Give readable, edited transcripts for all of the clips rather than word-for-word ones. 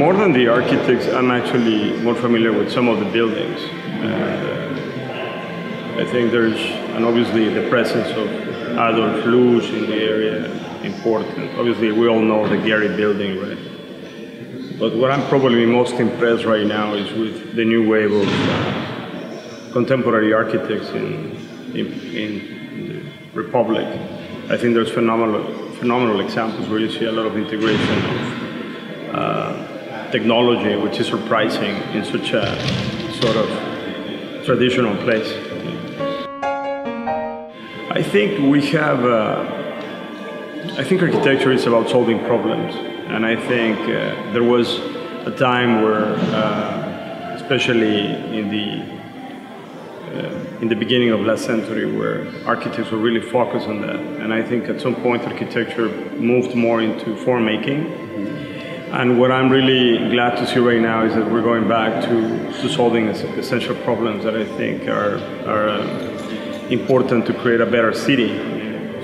more than the architects, I'm actually more familiar with some of the buildings. I think there's, and obviously the presence of Adolf Loos in the area, important. Obviously, we all know the Gehry building, right? But what I'm probably most impressed right now is with the new wave of contemporary architects in the Republic. I think there's phenomenal examples where you see a lot of integration of technology, which is surprising in such a sort of traditional place. I think we have. I think architecture is about solving problems, and I think there was a time where, especially in the beginning of last century, where architects were really focused on that. And I think at some point architecture moved more into form making. And what I'm really glad to see right now is that we're going back to solving essential problems that I think are important to create a better city.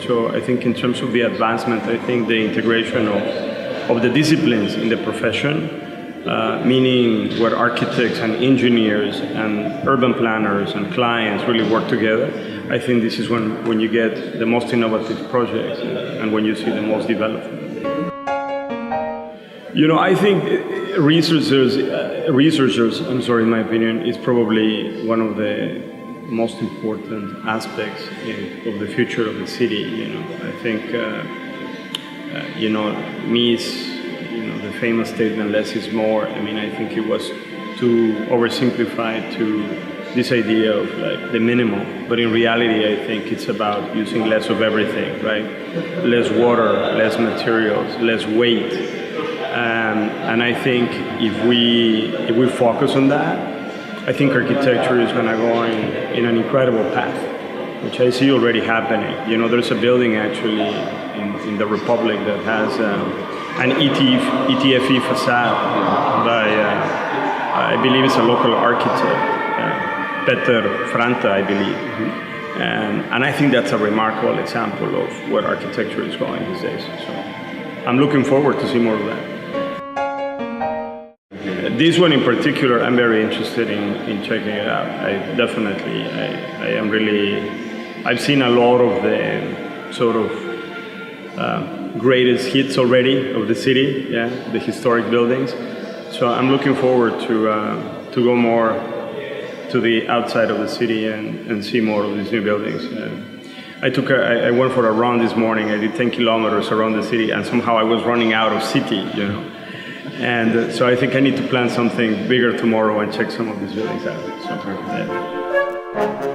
So I think in terms of the advancement, I think the integration of the disciplines in the profession, meaning where architects and engineers and urban planners and clients really work together, I think this is when you get the most innovative projects and when you see the most development. I think researchers, in my opinion, is probably one of the most important aspects of the future of the city. I think, Mies, the famous statement, less is more. I mean, I think it was too oversimplified to this idea of like the minimum. But in reality, I think it's about using less of everything, right? Less water, less materials, less weight. And I think if we focus on that, I think architecture is going to go in an incredible path, which I see already happening. There's a building actually in the Republic that has an ETFE facade by, I believe it's a local architect, Peter Franta, I believe. And I think that's a remarkable example of where architecture is going these days. So I'm looking forward to see more of that. This one in particular, I'm very interested in checking it out. I've seen a lot of the sort of greatest hits already of the city, the historic buildings. So I'm looking forward to go more to the outside of the city and see more of these new buildings. I went for a run this morning. I did 10 kilometers around the city, and somehow I was running out of city, And so I think I need to plan something bigger tomorrow and check some of these buildings out. So,